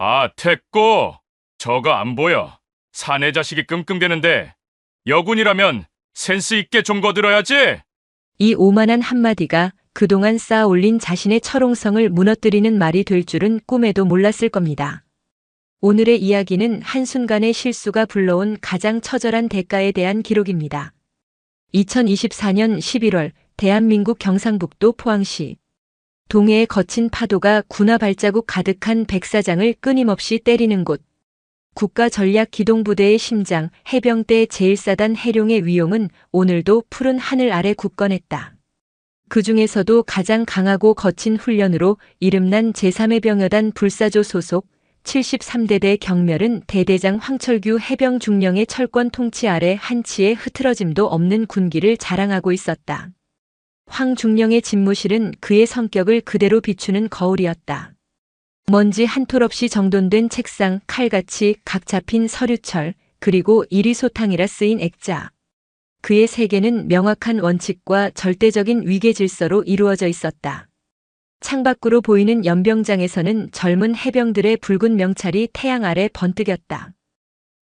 아, 됐고. 저거 안 보여. 사내 자식이 끙끙대는데 여군이라면 센스 있게 좀 거들어야지. 이 오만한 한마디가 그동안 쌓아 올린 자신의 철옹성을 무너뜨리는 말이 될 줄은 꿈에도 몰랐을 겁니다. 오늘의 이야기는 한순간의 실수가 불러온 가장 처절한 대가에 대한 기록입니다. 2024년 11월 대한민국 경상북도 포항시 동해의 거친 파도가 군화 발자국 가득한 백사장을 끊임없이 때리는 곳. 국가전략기동부대의 심장 해병대 제1사단 해룡의 위용은 오늘도 푸른 하늘 아래 굳건했다. 그 중에서도 가장 강하고 거친 훈련으로 이름난 제3해병여단 불사조 소속 73대대 경멸은 대대장 황철규 해병 중령의 철권 통치 아래 한치의 흐트러짐도 없는 군기를 자랑하고 있었다. 황 중령의 집무실은 그의 성격을 그대로 비추는 거울이었다. 먼지 한 톨 없이 정돈된 책상, 칼같이 각 잡힌 서류철, 그리고 이리소탕이라 쓰인 액자. 그의 세계는 명확한 원칙과 절대적인 위계 질서로 이루어져 있었다. 창밖으로 보이는 연병장에서는 젊은 해병들의 붉은 명찰이 태양 아래 번뜩였다.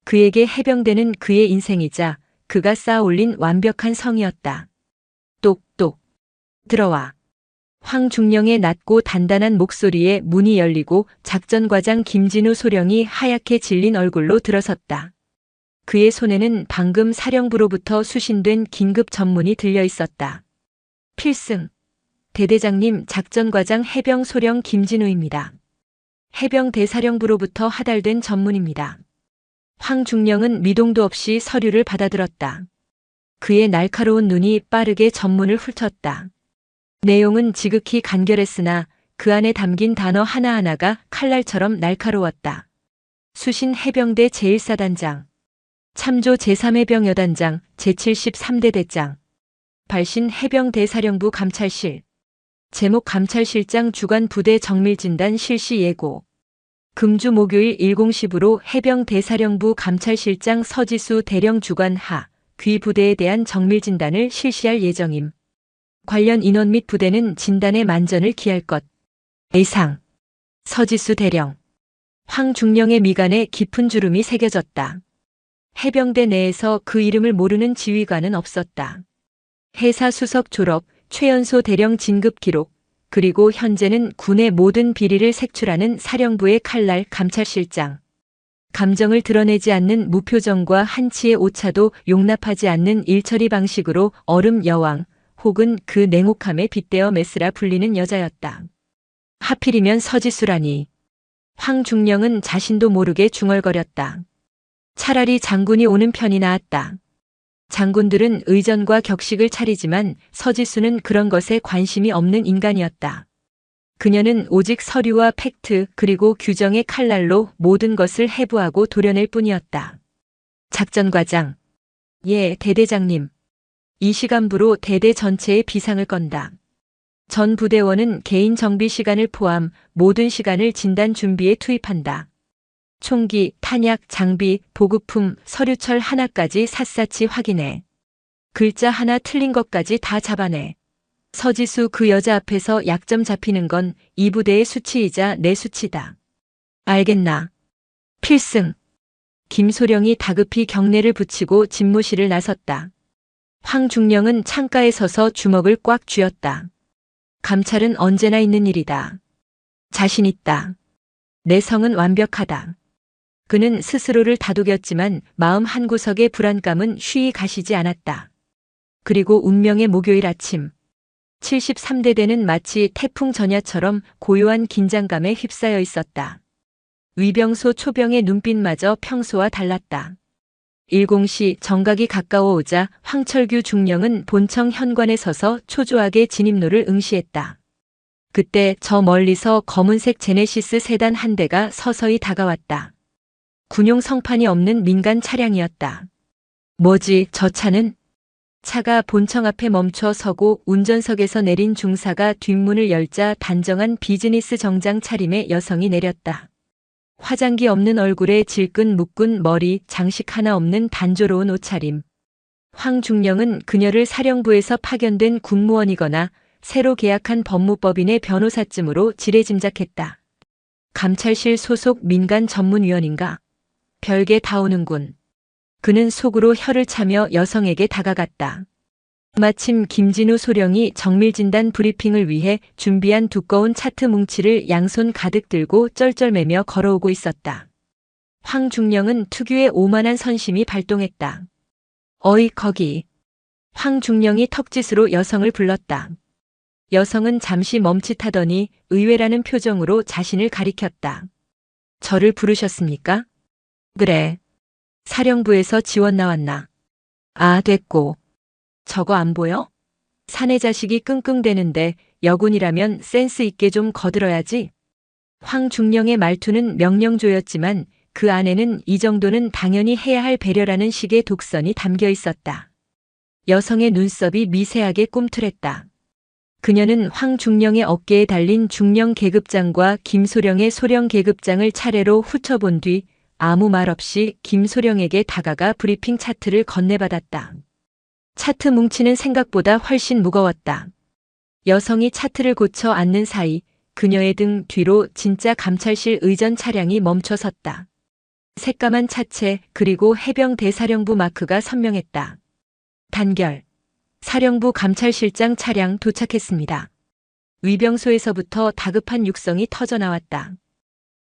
그에게 해병대는 그의 인생이자 그가 쌓아 올린 완벽한 성이었다. 똑똑. 들어와. 황 중령의 낮고 단단한 목소리에 문이 열리고 작전과장 김진우 소령이 하얗게 질린 얼굴로 들어섰다. 그의 손에는 방금 사령부로부터 수신된 긴급 전문이 들려 있었다. 필승. 대대장님, 작전과장 해병 소령 김진우입니다. 해병 대사령부로부터 하달된 전문입니다. 황 중령은 미동도 없이 서류를 받아들었다. 그의 날카로운 눈이 빠르게 전문을 훑었다. 내용은 지극히 간결했으나 그 안에 담긴 단어 하나하나가 칼날처럼 날카로웠다. 수신 해병대 제1사단장, 참조 제3해병여단장, 제73대 대장, 발신 해병대사령부 감찰실, 제목 감찰실장 주관 부대 정밀진단 실시 예고, 금주 목요일 10시부로 해병대사령부 감찰실장 서지수 대령 주관 하, 귀 부대에 대한 정밀진단을 실시할 예정임. 관련 인원 및 부대는 진단에 만전을 기할 것. 이상. 서지수 대령. 황 중령의 미간에 깊은 주름이 새겨졌다. 해병대 내에서 그 이름을 모르는 지휘관은 없었다. 해사 수석 졸업, 최연소 대령 진급 기록, 그리고 현재는 군의 모든 비리를 색출하는 사령부의 칼날 감찰실장. 감정을 드러내지 않는 무표정과 한치의 오차도 용납하지 않는 일처리 방식으로 얼음 여왕, 혹은 그 냉혹함에 빗대어 메스라 불리는 여자였다. 하필이면 서지수라니. 황 중령은 자신도 모르게 중얼거렸다. 차라리 장군이 오는 편이 나았다. 장군들은 의전과 격식을 차리지만 서지수는 그런 것에 관심이 없는 인간이었다. 그녀는 오직 서류와 팩트 그리고 규정의 칼날로 모든 것을 해부하고 도려낼 뿐이었다. 작전과장. 예, 대대장님. 이 시간부로 대대 전체의 비상을 건다. 전 부대원은 개인 정비 시간을 포함 모든 시간을 진단 준비에 투입한다. 총기, 탄약, 장비, 보급품, 서류철 하나까지 샅샅이 확인해. 글자 하나 틀린 것까지 다 잡아내. 서지수 그 여자 앞에서 약점 잡히는 건 이 부대의 수치이자 내 수치다. 알겠나? 필승. 김소령이 다급히 경례를 붙이고 집무실을 나섰다. 황 중령은 창가에 서서 주먹을 꽉 쥐었다. 감찰은 언제나 있는 일이다. 자신 있다. 내 성은 완벽하다. 그는 스스로를 다독였지만 마음 한구석의 불안감은 쉬이 가시지 않았다. 그리고 운명의 목요일 아침. 73대대는 마치 태풍 전야처럼 고요한 긴장감에 휩싸여 있었다. 위병소 초병의 눈빛마저 평소와 달랐다. 10시 정각이 가까워오자 황철규 중령은 본청 현관에 서서 초조하게 진입로를 응시했다. 그때 저 멀리서 검은색 제네시스 세단 한 대가 서서히 다가왔다. 군용 성판이 없는 민간 차량이었다. 뭐지, 저 차는? 차가 본청 앞에 멈춰 서고 운전석에서 내린 중사가 뒷문을 열자 단정한 비즈니스 정장 차림의 여성이 내렸다. 화장기 없는 얼굴에 질끈 묶은 머리, 장식 하나 없는 단조로운 옷차림. 황 중령은 그녀를 사령부에서 파견된 군무원이거나 새로 계약한 법무법인의 변호사쯤으로 지레짐작했다. 감찰실 소속 민간 전문위원인가? 별게 다 오는군. 그는 속으로 혀를 차며 여성에게 다가갔다. 마침 김진우 소령이 정밀진단 브리핑을 위해 준비한 두꺼운 차트 뭉치를 양손 가득 들고 쩔쩔매며 걸어오고 있었다. 황중령은 특유의 오만한 선심이 발동했다. 어이 거기. 황중령이 턱짓으로 여성을 불렀다. 여성은 잠시 멈칫하더니 의외라는 표정으로 자신을 가리켰다. 저를 부르셨습니까? 그래. 사령부에서 지원 나왔나? 아, 됐고. 저거 안 보여? 사내 자식이 끙끙대는데 여군이라면 센스 있게 좀 거들어야지. 황중령의 말투는 명령조였지만 그 안에는 이 정도는 당연히 해야 할 배려라는 식의 독선이 담겨 있었다. 여성의 눈썹이 미세하게 꿈틀했다. 그녀는 황중령의 어깨에 달린 중령 계급장과 김소령의 소령 계급장을 차례로 훑어본 뒤 아무 말 없이 김소령에게 다가가 브리핑 차트를 건네받았다. 차트 뭉치는 생각보다 훨씬 무거웠다. 여성이 차트를 고쳐 앉는 사이 그녀의 등 뒤로 진짜 감찰실 의전 차량이 멈춰 섰다. 새까만 차체 그리고 해병대사령부 마크가 선명했다. 단결. 사령부 감찰실장 차량 도착했습니다. 위병소에서부터 다급한 육성이 터져나왔다.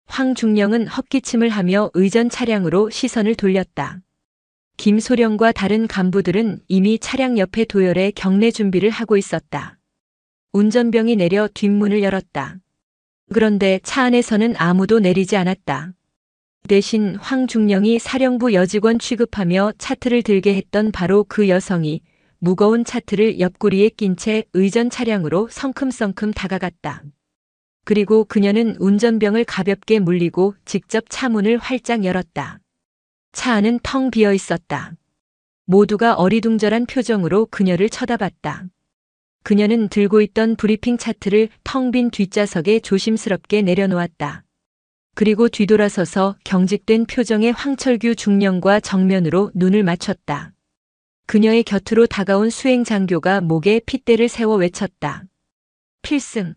황중령은 헛기침을 하며 의전 차량으로 시선을 돌렸다. 김소령과 다른 간부들은 이미 차량 옆에 도열해 경례 준비를 하고 있었다. 운전병이 내려 뒷문을 열었다. 그런데 차 안에서는 아무도 내리지 않았다. 대신 황중령이 사령부 여직원 취급하며 차트를 들게 했던 바로 그 여성이 무거운 차트를 옆구리에 낀 채 의전 차량으로 성큼성큼 다가갔다. 그리고 그녀는 운전병을 가볍게 물리고 직접 차 문을 활짝 열었다. 차 안은 텅 비어 있었다. 모두가 어리둥절한 표정으로 그녀를 쳐다봤다. 그녀는 들고 있던 브리핑 차트를 텅 빈 뒷좌석에 조심스럽게 내려놓았다. 그리고 뒤돌아서서 경직된 표정의 황철규 중령과 정면으로 눈을 맞췄다. 그녀의 곁으로 다가온 수행장교가 목에 핏대를 세워 외쳤다. 필승.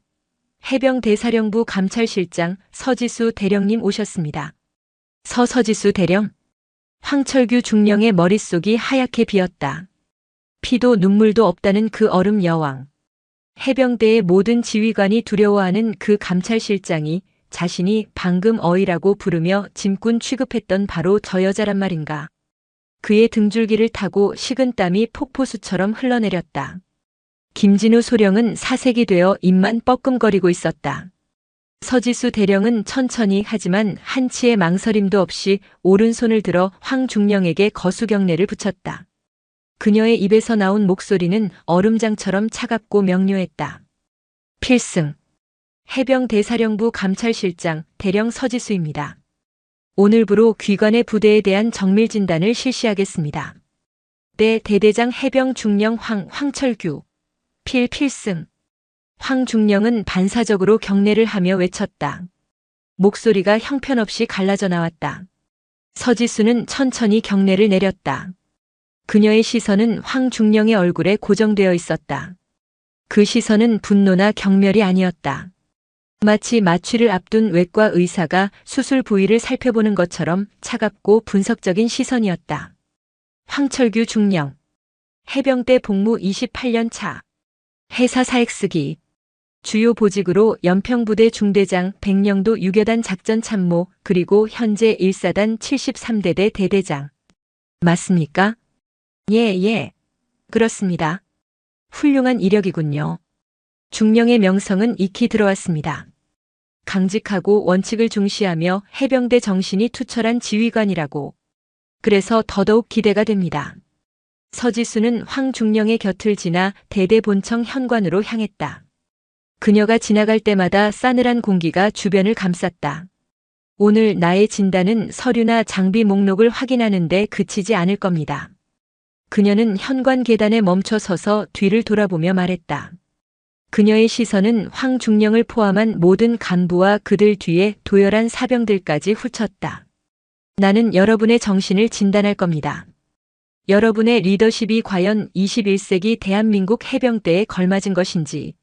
해병대사령부 감찰실장 서지수 대령님 오셨습니다. 서지수 대령. 황철규 중령의 머릿속이 하얗게 비었다. 피도 눈물도 없다는 그 얼음 여왕. 해병대의 모든 지휘관이 두려워하는 그 감찰실장이 자신이 방금 어이라고 부르며 짐꾼 취급했던 바로 저 여자란 말인가. 그의 등줄기를 타고 식은땀이 폭포수처럼 흘러내렸다. 김진우 소령은 사색이 되어 입만 뻐끔거리고 있었다. 서지수 대령은 천천히 하지만 한치의 망설임도 없이 오른손을 들어 황중령에게 거수경례를 붙였다. 그녀의 입에서 나온 목소리는 얼음장처럼 차갑고 명료했다. 필승. 해병대사령부 감찰실장 대령 서지수입니다. 오늘부로 귀관의 부대에 대한 정밀진단을 실시하겠습니다. 네, 대대장 해병 중령 황철규. 필승. 황중령은 반사적으로 경례를 하며 외쳤다. 목소리가 형편없이 갈라져 나왔다. 서지수는 천천히 경례를 내렸다. 그녀의 시선은 황중령의 얼굴에 고정되어 있었다. 그 시선은 분노나 경멸이 아니었다. 마치 마취를 앞둔 외과 의사가 수술 부위를 살펴보는 것처럼 차갑고 분석적인 시선이었다. 황철규 중령. 해병대 복무 28년 차. 해사 사액 쓰기. 주요 보직으로 연평부대 중대장, 백령도 유교단 작전참모, 그리고 현재 1사단 73대대 대대장. 맞습니까? 예. 그렇습니다. 훌륭한 이력이군요. 중령의 명성은 익히 들어왔습니다. 강직하고 원칙을 중시하며 해병대 정신이 투철한 지휘관이라고. 그래서 더더욱 기대가 됩니다. 서지수는 황중령의 곁을 지나 대대본청 현관으로 향했다. 그녀가 지나갈 때마다 싸늘한 공기가 주변을 감쌌다. 오늘 나의 진단은 서류나 장비 목록을 확인하는 데 그치지 않을 겁니다. 그녀는 현관 계단에 멈춰 서서 뒤를 돌아보며 말했다. 그녀의 시선은 황중령을 포함한 모든 간부와 그들 뒤에 도열한 사병들까지 훑었다. 나는 여러분의 정신을 진단할 겁니다. 여러분의 리더십이 과연 21세기 대한민국 해병대에 걸맞은 것인지,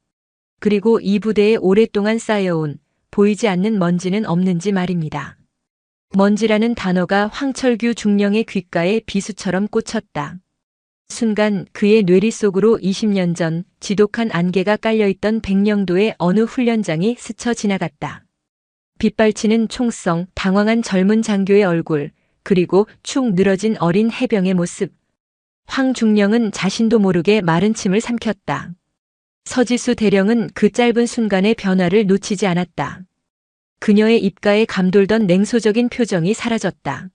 그리고 이 부대에 오랫동안 쌓여온 보이지 않는 먼지는 없는지 말입니다. 먼지라는 단어가 황철규 중령의 귓가에 비수처럼 꽂혔다. 순간 그의 뇌리 속으로 20년 전 지독한 안개가 깔려있던 백령도의 어느 훈련장이 스쳐 지나갔다. 빗발치는 총성, 당황한 젊은 장교의 얼굴, 그리고 축 늘어진 어린 해병의 모습. 황 중령은 자신도 모르게 마른 침을 삼켰다. 서지수 대령은 그 짧은 순간의 변화를 놓치지 않았다. 그녀의 입가에 감돌던 냉소적인 표정이 사라졌다.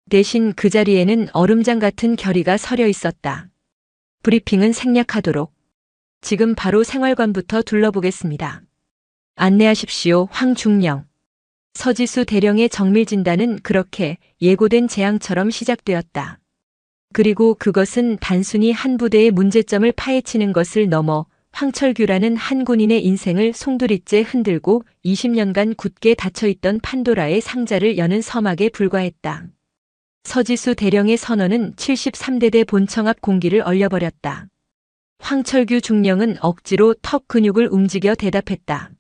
대신 그 자리에는 얼음장 같은 결의가 서려 있었다. 브리핑은 생략하도록. 지금 바로 생활관부터 둘러보겠습니다. 안내하십시오, 황 중령. 서지수 대령의 정밀 진단은 그렇게 예고된 재앙처럼 시작되었다. 그리고 그것은 단순히 한 부대의 문제점을 파헤치는 것을 넘어 황철규라는 한 군인의 인생을 송두리째 흔들고 20년간 굳게 닫혀있던 판도라의 상자를 여는 서막에 불과했다. 서지수 대령의 선언은 73대대 본청 앞 공기를 얼려버렸다. 황철규 중령은 억지로 턱 근육을 움직여 대답했다.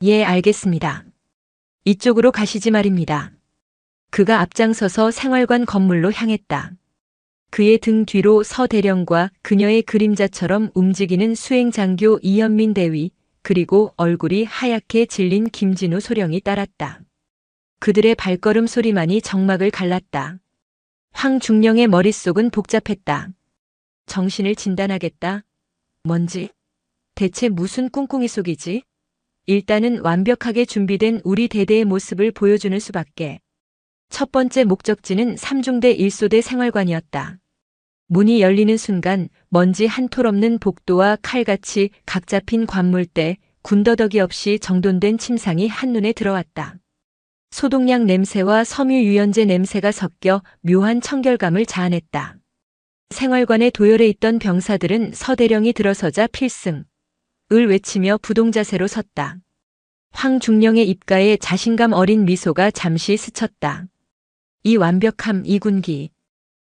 예, 알겠습니다. 이쪽으로 가시지 말입니다. 그가 앞장서서 생활관 건물로 향했다. 그의 등 뒤로 서 대령과 그녀의 그림자처럼 움직이는 수행장교 이현민 대위, 그리고 얼굴이 하얗게 질린 김진우 소령이 따랐다. 그들의 발걸음 소리만이 정막을 갈랐다. 황 중령의 머릿속은 복잡했다. 정신을 진단하겠다. 뭔지? 대체 무슨 꿍꿍이 속이지? 일단은 완벽하게 준비된 우리 대대의 모습을 보여주는 수밖에. 첫 번째 목적지는 3중대 1소대 생활관이었다. 문이 열리는 순간 먼지 한 톨 없는 복도와 칼같이 각 잡힌 관물대, 군더더기 없이 정돈된 침상이 한눈에 들어왔다. 소독약 냄새와 섬유유연제 냄새가 섞여 묘한 청결감을 자아냈다. 생활관에 도열해 있던 병사들은 서대령이 들어서자 필승, 을 외치며 부동자세로 섰다. 황 중령의 입가에 자신감 어린 미소가 잠시 스쳤다. 이 완벽함, 이 군기.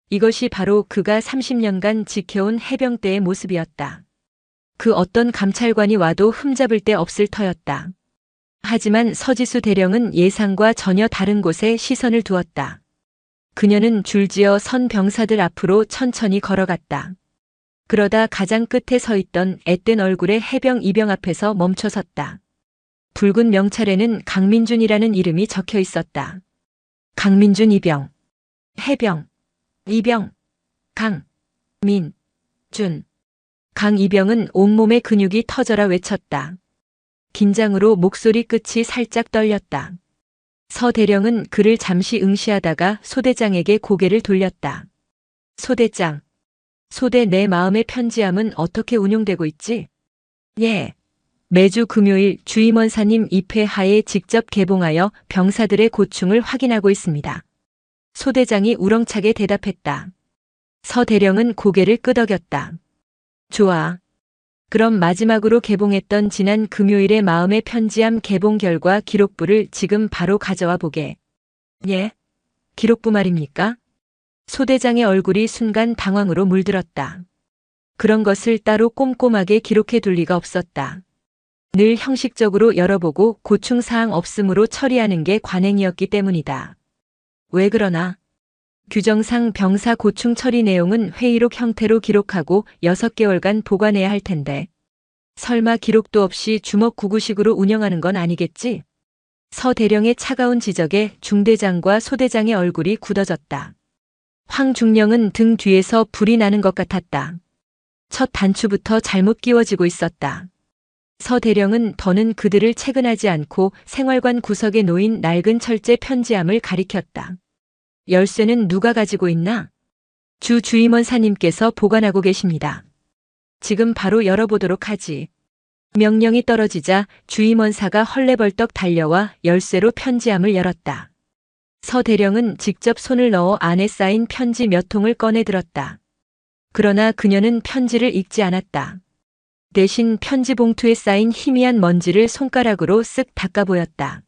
이것이 바로 그가 30년간 지켜온 해병대의 모습이었다. 그 어떤 감찰관이 와도 흠잡을 데 없을 터였다. 하지만 서지수 대령은 예상과 전혀 다른 곳에 시선을 두었다. 그녀는 줄지어 선 병사들 앞으로 천천히 걸어갔다. 그러다 가장 끝에 서 있던 앳된 얼굴의 해병 이병 앞에서 멈춰 섰다. 붉은 명찰에는 강민준이라는 이름이 적혀 있었다. 강민준 이병, 해병, 이병, 강, 민, 준. 강 이병은 온몸의 근육이 터져라 외쳤다. 긴장으로 목소리 끝이 살짝 떨렸다. 서 대령은 그를 잠시 응시하다가 소대장에게 고개를 돌렸다. 소대장, 소대 내 마음의 편지함은 어떻게 운용되고 있지? 예. 매주 금요일 주임원사님 입회하에 직접 개봉하여 병사들의 고충을 확인하고 있습니다. 소대장이 우렁차게 대답했다. 서 대령은 고개를 끄덕였다. 좋아. 그럼 마지막으로 개봉했던 지난 금요일의 마음의 편지함 개봉 결과 기록부를 지금 바로 가져와 보게. 예? 기록부 말입니까? 소대장의 얼굴이 순간 당황으로 물들었다. 그런 것을 따로 꼼꼼하게 기록해 둘 리가 없었다. 늘 형식적으로 열어보고 고충사항 없음으로 처리하는 게 관행이었기 때문이다. 왜 그러나? 규정상 병사 고충 처리 내용은 회의록 형태로 기록하고 6개월간 보관해야 할 텐데. 설마 기록도 없이 주먹구구식으로 운영하는 건 아니겠지? 서 대령의 차가운 지적에 중대장과 소대장의 얼굴이 굳어졌다. 황 중령은 등 뒤에서 불이 나는 것 같았다. 첫 단추부터 잘못 끼워지고 있었다. 서 대령은 더는 그들을 체근하지 않고 생활관 구석에 놓인 낡은 철제 편지함을 가리켰다. 열쇠는 누가 가지고 있나? 주 주임원사님께서 보관하고 계십니다. 지금 바로 열어보도록 하지. 명령이 떨어지자 주임원사가 헐레벌떡 달려와 열쇠로 편지함을 열었다. 서 대령은 직접 손을 넣어 안에 쌓인 편지 몇 통을 꺼내 들었다. 그러나 그녀는 편지를 읽지 않았다. 대신 편지 봉투에 쌓인 희미한 먼지를 손가락으로 쓱 닦아 보였다.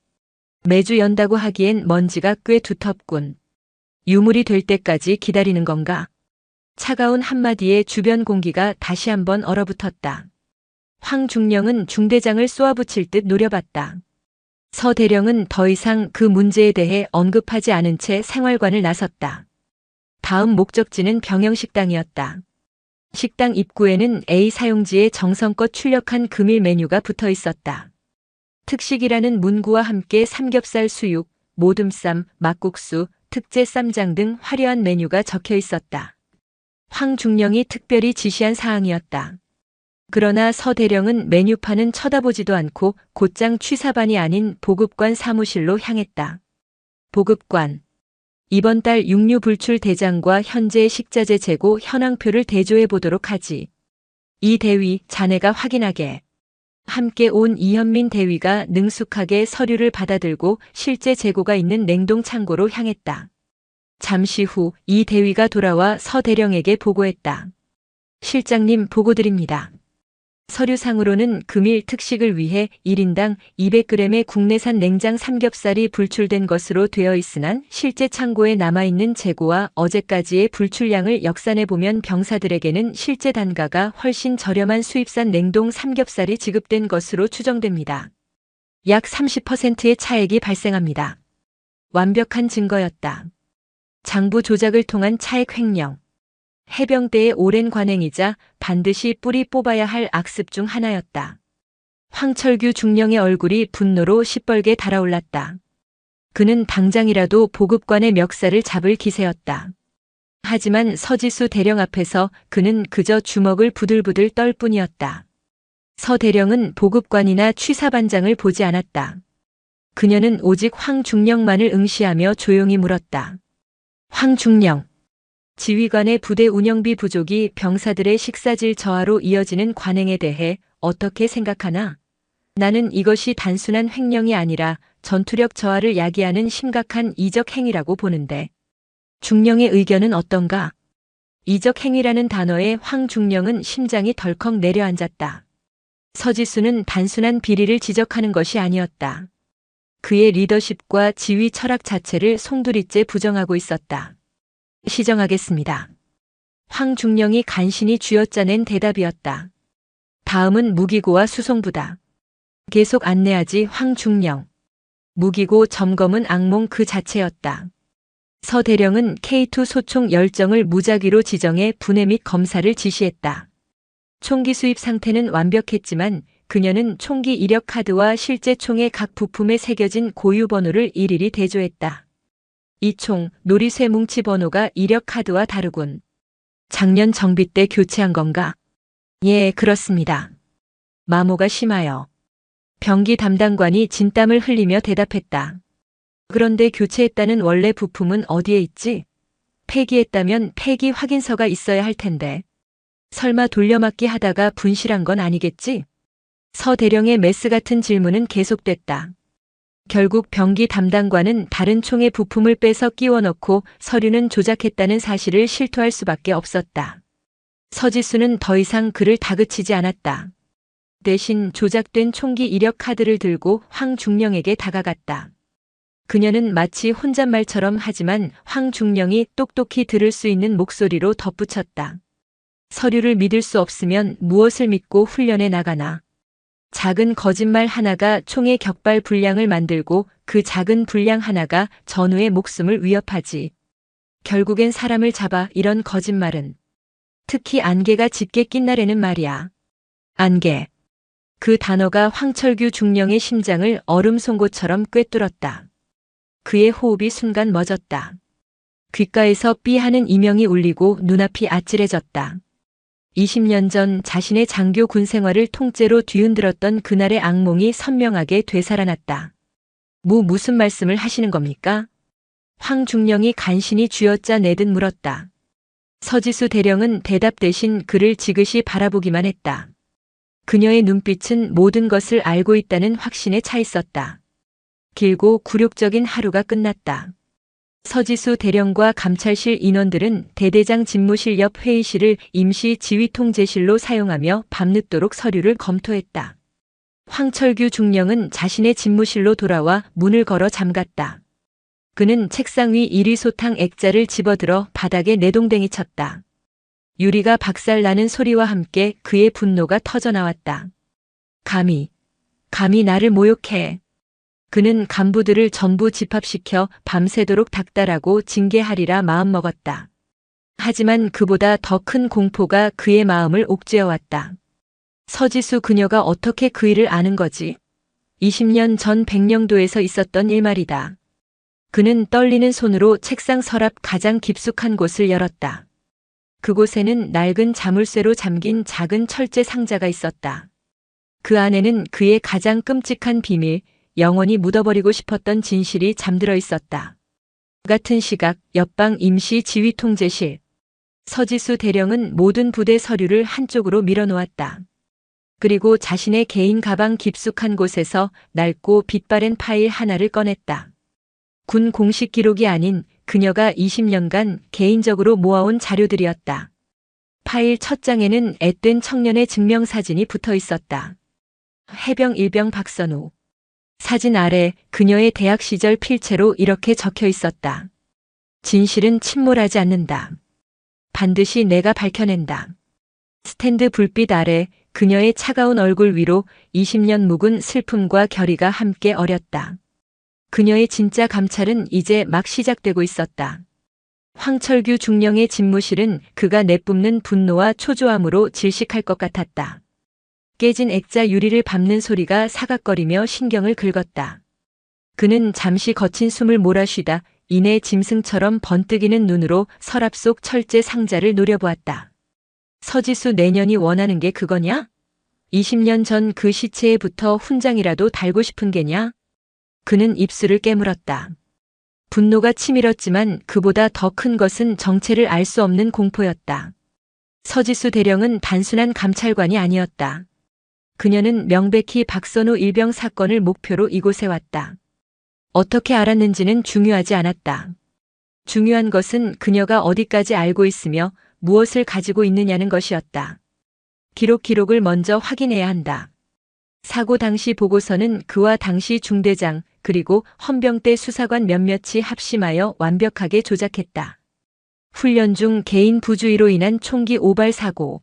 매주 연다고 하기엔 먼지가 꽤 두텁군. 유물이 될 때까지 기다리는 건가? 차가운 한마디에 주변 공기가 다시 한번 얼어붙었다. 황 중령은 중대장을 쏘아붙일 듯 노려봤다. 서 대령은 더 이상 그 문제에 대해 언급하지 않은 채 생활관을 나섰다. 다음 목적지는 병영식당이었다. 식당 입구에는 A 사용지에 정성껏 출력한 금일 메뉴가 붙어 있었다. 특식이라는 문구와 함께 삼겹살 수육, 모듬쌈, 막국수, 특제 쌈장 등 화려한 메뉴가 적혀 있었다. 황중령이 특별히 지시한 사항이었다. 그러나 서 대령은 메뉴판은 쳐다보지도 않고 곧장 취사반이 아닌 보급관 사무실로 향했다. 보급관. 이번 달 육류 불출 대장과 현재 식자재 재고 현황표를 대조해 보도록 하지. 이 대위, 자네가 확인하게. 함께 온 이현민 대위가 능숙하게 서류를 받아들고 실제 재고가 있는 냉동 창고로 향했다. 잠시 후 이 대위가 돌아와 서 대령에게 보고했다. 실장님 보고드립니다. 서류상으로는 금일 특식을 위해 1인당 200g의 국내산 냉장 삼겹살이 불출된 것으로 되어 있으나 실제 창고에 남아있는 재고와 어제까지의 불출량을 역산해보면 병사들에게는 실제 단가가 훨씬 저렴한 수입산 냉동 삼겹살이 지급된 것으로 추정됩니다. 약 30%의 차액이 발생합니다. 완벽한 증거였다. 장부 조작을 통한 차액 횡령. 해병대의 오랜 관행이자 반드시 뿌리 뽑아야 할 악습 중 하나였다. 황철규 중령의 얼굴이 분노로 시뻘게 달아올랐다. 그는 당장이라도 보급관의 멱살을 잡을 기세였다. 하지만 서지수 대령 앞에서 그는 그저 주먹을 부들부들 떨 뿐이었다. 서 대령은 보급관이나 취사반장을 보지 않았다. 그녀는 오직 황중령만을 응시하며 조용히 물었다. 황중령. 지휘관의 부대 운영비 부족이 병사들의 식사질 저하로 이어지는 관행에 대해 어떻게 생각하나? 나는 이것이 단순한 횡령이 아니라 전투력 저하를 야기하는 심각한 이적 행위라고 보는데. 중령의 의견은 어떤가? 이적 행위라는 단어에 황중령은 심장이 덜컥 내려앉았다. 서지수는 단순한 비리를 지적하는 것이 아니었다. 그의 리더십과 지휘 철학 자체를 송두리째 부정하고 있었다. 시정하겠습니다. 황중령이 간신히 쥐어짜낸 대답이었다. 다음은 무기고와 수송부다. 계속 안내하지 황중령. 무기고 점검은 악몽 그 자체였다. 서 대령은 K2 소총 10정을 무작위로 지정해 분해 및 검사를 지시했다. 총기 수입 상태는 완벽했지만 그녀는 총기 이력 카드와 실제 총의 각 부품에 새겨진 고유 번호를 일일이 대조했다. 이 총, 놀이쇠 뭉치 번호가 이력 카드와 다르군. 작년 정비 때 교체한 건가? 예, 그렇습니다. 마모가 심하여. 병기 담당관이 진땀을 흘리며 대답했다. 그런데 교체했다는 원래 부품은 어디에 있지? 폐기했다면 폐기 확인서가 있어야 할 텐데. 설마 돌려막기 하다가 분실한 건 아니겠지? 서 대령의 메스 같은 질문은 계속됐다. 결국 병기 담당관은 다른 총의 부품을 빼서 끼워 넣고 서류는 조작했다는 사실을 실토할 수밖에 없었다. 서지수는 더 이상 그를 다그치지 않았다. 대신 조작된 총기 이력 카드를 들고 황중령에게 다가갔다. 그녀는 마치 혼잣말처럼 하지만 황중령이 똑똑히 들을 수 있는 목소리로 덧붙였다. 서류를 믿을 수 없으면 무엇을 믿고 훈련에 나가나. 작은 거짓말 하나가 총의 격발 분량을 만들고 그 작은 분량 하나가 전우의 목숨을 위협하지. 결국엔 사람을 잡아 이런 거짓말은. 특히 안개가 짙게 낀 날에는 말이야. 안개. 그 단어가 황철규 중령의 심장을 얼음 송곳처럼 꿰뚫었다. 그의 호흡이 순간 멎었다. 귓가에서 삐 하는 이명이 울리고 눈앞이 아찔해졌다. 20년 전 자신의 장교 군 생활을 통째로 뒤흔들었던 그날의 악몽이 선명하게 되살아났다. 무슨 말씀을 하시는 겁니까? 황중령이 간신히 쥐어짜 내듯 물었다. 서지수 대령은 대답 대신 그를 지그시 바라보기만 했다. 그녀의 눈빛은 모든 것을 알고 있다는 확신에 차 있었다. 길고 굴욕적인 하루가 끝났다. 서지수 대령과 감찰실 인원들은 대대장 집무실 옆 회의실을 임시 지휘통제실로 사용하며 밤늦도록 서류를 검토했다. 황철규 중령은 자신의 집무실로 돌아와 문을 걸어 잠갔다. 그는 책상 위 이리소탕 액자를 집어들어 바닥에 내동댕이 쳤다. 유리가 박살나는 소리와 함께 그의 분노가 터져나왔다. 감히 나를 모욕해. 그는 간부들을 전부 집합시켜 밤새도록 닥달하고 징계하리라 마음먹었다. 하지만 그보다 더 큰 공포가 그의 마음을 옥죄어왔다. 서지수 그녀가 어떻게 그 일을 아는 거지? 20년 전 백령도에서 있었던 일 말이다. 그는 떨리는 손으로 책상 서랍 가장 깊숙한 곳을 열었다. 그곳에는 낡은 자물쇠로 잠긴 작은 철제 상자가 있었다. 그 안에는 그의 가장 끔찍한 비밀, 영원히 묻어버리고 싶었던 진실이 잠들어 있었다. 같은 시각 옆방 임시 지휘통제실. 서지수 대령은 모든 부대 서류를 한쪽으로 밀어놓았다. 그리고 자신의 개인 가방 깊숙한 곳에서 낡고 빛바랜 파일 하나를 꺼냈다. 군 공식 기록이 아닌 그녀가 20년간 개인적으로 모아온 자료들이었다. 파일 첫 장에는 앳된 청년의 증명사진이 붙어 있었다. 해병 일병 박선우. 사진 아래 그녀의 대학 시절 필체로 이렇게 적혀 있었다. 진실은 침몰하지 않는다. 반드시 내가 밝혀낸다. 스탠드 불빛 아래 그녀의 차가운 얼굴 위로 20년 묵은 슬픔과 결의가 함께 어렸다. 그녀의 진짜 감찰은 이제 막 시작되고 있었다. 황철규 중령의 집무실은 그가 내뿜는 분노와 초조함으로 질식할 것 같았다. 깨진 액자 유리를 밟는 소리가 사각거리며 신경을 긁었다. 그는 잠시 거친 숨을 몰아쉬다 이내 짐승처럼 번뜩이는 눈으로 서랍 속 철제 상자를 노려보았다. 서지수 내년이 원하는 게 그거냐? 20년 전 그 시체에 붙어 훈장이라도 달고 싶은 게냐? 그는 입술을 깨물었다. 분노가 치밀었지만 그보다 더 큰 것은 정체를 알 수 없는 공포였다. 서지수 대령은 단순한 감찰관이 아니었다. 그녀는 명백히 박선우 일병 사건을 목표로 이곳에 왔다. 어떻게 알았는지는 중요하지 않았다. 중요한 것은 그녀가 어디까지 알고 있으며 무엇을 가지고 있느냐는 것이었다. 기록을 먼저 확인해야 한다. 사고 당시 보고서는 그와 당시 중대장 그리고 헌병대 수사관 몇몇이 합심하여 완벽하게 조작했다. 훈련 중 개인 부주의로 인한 총기 오발 사고.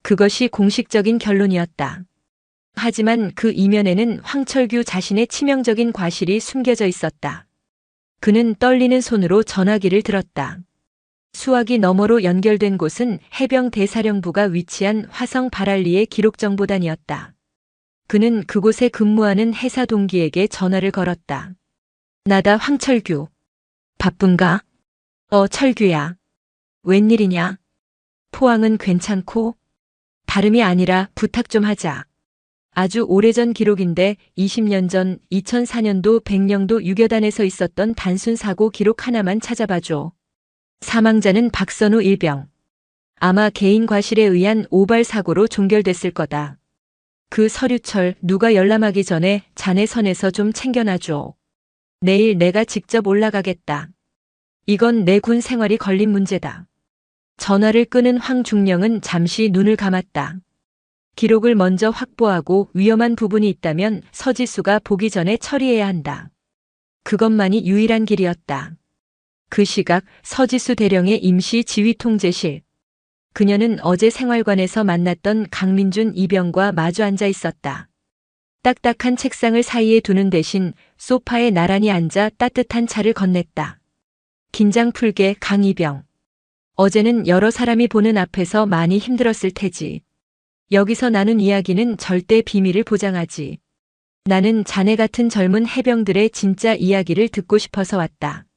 그것이 공식적인 결론이었다. 하지만 그 이면에는 황철규 자신의 치명적인 과실이 숨겨져 있었다. 그는 떨리는 손으로 전화기를 들었다. 수화기 너머로 연결된 곳은 해병 대사령부가 위치한 화성 발알리의 기록정보단이었다. 그는 그곳에 근무하는 해사 동기에게 전화를 걸었다. 나다 황철규. 바쁜가? 철규야. 웬일이냐? 포항은 괜찮고? 다름이 아니라 부탁 좀 하자. 아주 오래전 기록인데 20년 전 2004년도 백령도 유교단에서 있었던 단순 사고 기록 하나만 찾아봐줘. 사망자는 박선우 일병. 아마 개인 과실에 의한 오발 사고로 종결됐을 거다. 그 서류철 누가 열람하기 전에 자네 선에서 좀 챙겨놔줘. 내일 내가 직접 올라가겠다. 이건 내 군 생활이 걸린 문제다. 전화를 끄는 황중령은 잠시 눈을 감았다. 기록을 먼저 확보하고 위험한 부분이 있다면 서지수가 보기 전에 처리해야 한다. 그것만이 유일한 길이었다. 그 시각 서지수 대령의 임시 지휘통제실. 그녀는 어제 생활관에서 만났던 강민준 이병과 마주 앉아 있었다. 딱딱한 책상을 사이에 두는 대신 소파에 나란히 앉아 따뜻한 차를 건넸다. 긴장 풀게 강 이병. 어제는 여러 사람이 보는 앞에서 많이 힘들었을 테지. 여기서 나눈 이야기는 절대 비밀을 보장하지. 나는 자네 같은 젊은 해병들의 진짜 이야기를 듣고 싶어서 왔다.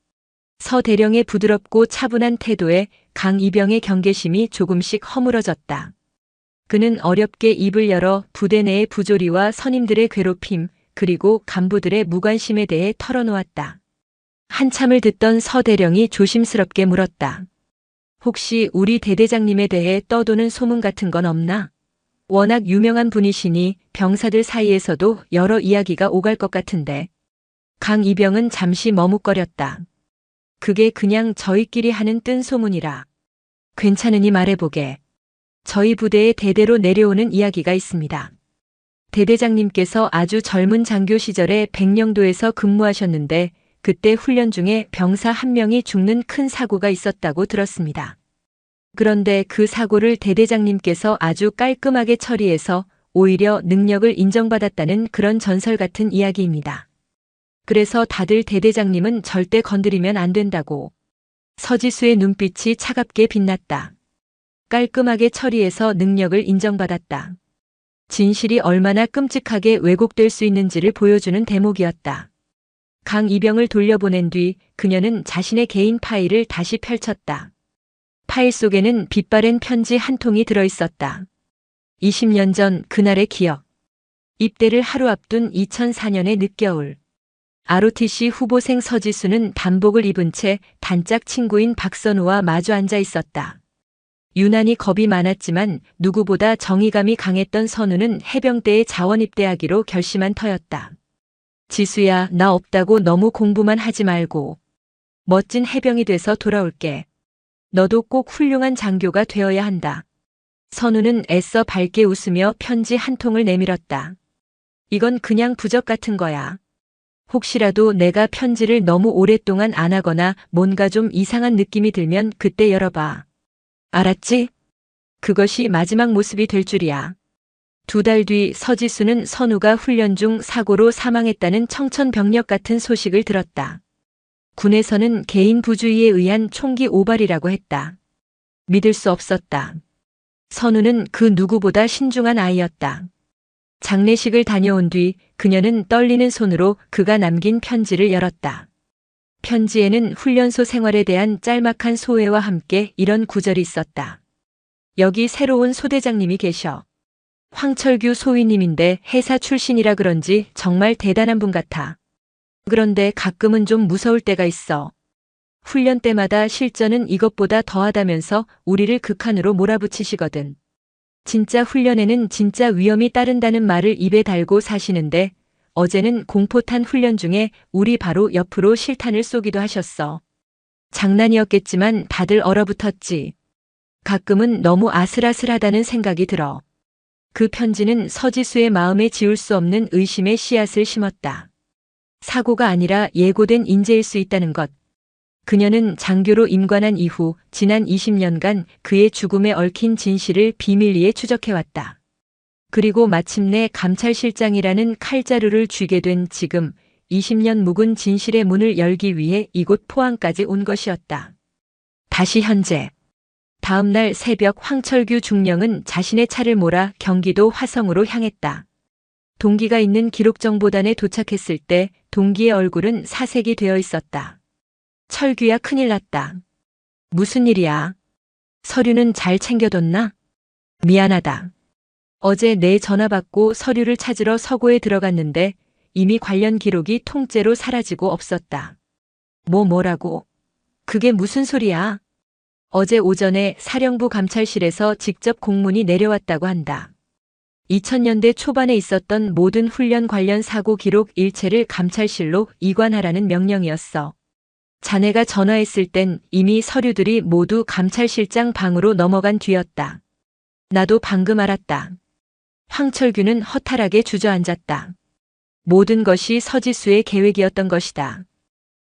서 대령의 부드럽고 차분한 태도에 강 이병의 경계심이 조금씩 허물어졌다. 그는 어렵게 입을 열어 부대 내의 부조리와 선임들의 괴롭힘, 그리고 간부들의 무관심에 대해 털어놓았다. 한참을 듣던 서 대령이 조심스럽게 물었다. 혹시 우리 대대장님에 대해 떠도는 소문 같은 건 없나? 워낙 유명한 분이시니 병사들 사이에서도 여러 이야기가 오갈 것 같은데. 강 이병은 잠시 머뭇거렸다. 그게 그냥 저희끼리 하는 뜬 소문이라. 괜찮으니 말해보게. 저희 부대에 대대로 내려오는 이야기가 있습니다. 대대장님께서 아주 젊은 장교 시절에 백령도에서 근무하셨는데 그때 훈련 중에 병사 한 명이 죽는 큰 사고가 있었다고 들었습니다. 그런데 그 사고를 대대장님께서 아주 깔끔하게 처리해서 오히려 능력을 인정받았다는 그런 전설 같은 이야기입니다. 그래서 다들 대대장님은 절대 건드리면 안 된다고. 서지수의 눈빛이 차갑게 빛났다. 깔끔하게 처리해서 능력을 인정받았다. 진실이 얼마나 끔찍하게 왜곡될 수 있는지를 보여주는 대목이었다. 강이병을 돌려보낸 뒤 그녀는 자신의 개인 파일을 다시 펼쳤다. 파일 속에는 빛바랜 편지 한 통이 들어있었다. 20년 전 그날의 기억. 입대를 하루 앞둔 2004년의 늦겨울. ROTC 후보생 서지수는 단복을 입은 채 단짝 친구인 박선우와 마주 앉아 있었다. 유난히 겁이 많았지만 누구보다 정의감이 강했던 선우는 해병대에 자원 입대하기로 결심한 터였다. 지수야, 나 없다고 너무 공부만 하지 말고. 멋진 해병이 돼서 돌아올게. 너도 꼭 훌륭한 장교가 되어야 한다. 선우는 애써 밝게 웃으며 편지 한 통을 내밀었다. 이건 그냥 부적 같은 거야. 혹시라도 내가 편지를 너무 오랫동안 안 하거나 뭔가 좀 이상한 느낌이 들면 그때 열어봐. 알았지? 그것이 마지막 모습이 될 줄이야. 2달 뒤 서지수는 선우가 훈련 중 사고로 사망했다는 청천벽력 같은 소식을 들었다. 군에서는 개인 부주의에 의한 총기 오발이라고 했다. 믿을 수 없었다. 선우는 그 누구보다 신중한 아이였다. 장례식을 다녀온 뒤 그녀는 떨리는 손으로 그가 남긴 편지를 열었다. 편지에는 훈련소 생활에 대한 짤막한 소회와 함께 이런 구절이 있었다. 여기 새로운 소대장님이 계셔. 황철규 소위님인데 해사 출신이라 그런지 정말 대단한 분 같아. 그런데 가끔은 좀 무서울 때가 있어. 훈련 때마다 실전은 이것보다 더하다면서 우리를 극한으로 몰아붙이시거든. 진짜 훈련에는 진짜 위험이 따른다는 말을 입에 달고 사시는데 어제는 공포탄 훈련 중에 우리 바로 옆으로 실탄을 쏘기도 하셨어. 장난이었겠지만 다들 얼어붙었지. 가끔은 너무 아슬아슬하다는 생각이 들어. 그 편지는 서지수의 마음에 지울 수 없는 의심의 씨앗을 심었다. 사고가 아니라 예고된 인재일 수 있다는 것. 그녀는 장교로 임관한 이후 지난 20년간 그의 죽음에 얽힌 진실을 비밀리에 추적해왔다. 그리고 마침내 감찰실장이라는 칼자루를 쥐게 된 지금 20년 묵은 진실의 문을 열기 위해 이곳 포항까지 온 것이었다. 다시 현재. 다음 날 새벽 황철규 중령은 자신의 차를 몰아 경기도 화성으로 향했다. 동기가 있는 기록정보단에 도착했을 때 동기의 얼굴은 사색이 되어 있었다. 철규야, 큰일 났다. 무슨 일이야? 서류는 잘 챙겨뒀나? 미안하다. 어제 내 전화 받고 서류를 찾으러 서고에 들어갔는데 이미 관련 기록이 통째로 사라지고 없었다. 뭐라고? 그게 무슨 소리야? 어제 오전에 사령부 감찰실에서 직접 공문이 내려왔다고 한다. 2000년대 초반에 있었던 모든 훈련 관련 사고 기록 일체를 감찰실로 이관하라는 명령이었어. 자네가 전화했을 땐 이미 서류들이 모두 감찰실장 방으로 넘어간 뒤였다. 나도 방금 알았다. 황철규는 허탈하게 주저앉았다. 모든 것이 서지수의 계획이었던 것이다.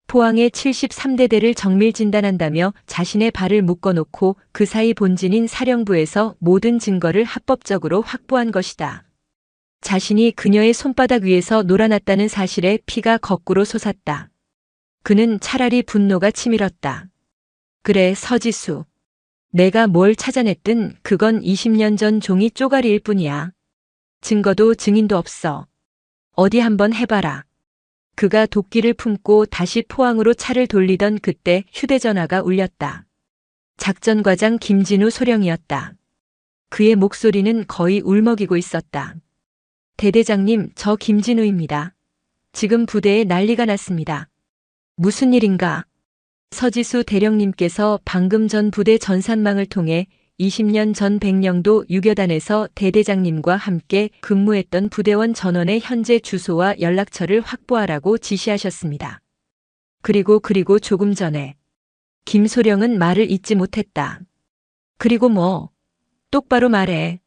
포항의 73대대를 정밀 진단한다며 자신의 발을 묶어놓고 그 사이 본진인 사령부에서 모든 증거를 합법적으로 확보한 것이다. 자신이 그녀의 손바닥 위에서 놀아났다는 사실에 피가 거꾸로 솟았다. 그는 차라리 분노가 치밀었다. 그래, 서지수. 내가 뭘 찾아냈든 그건 20년 전 종이 쪼가리일 뿐이야. 증거도 증인도 없어. 어디 한번 해봐라. 그가 도끼를 품고 다시 포항으로 차를 돌리던 그때 휴대전화가 울렸다. 작전과장 김진우 소령이었다. 그의 목소리는 거의 울먹이고 있었다. 대대장님, 저 김진우입니다. 지금 부대에 난리가 났습니다. 무슨 일인가? 서지수 대령님께서 방금 전 부대 전산망을 통해 20년 전 백령도 유교단에서 대대장님과 함께 근무했던 부대원 전원의 현재 주소와 연락처를 확보하라고 지시하셨습니다. 그리고 조금 전에 김소령은 말을 잇지 못했다. 그리고 뭐? 똑바로 말해.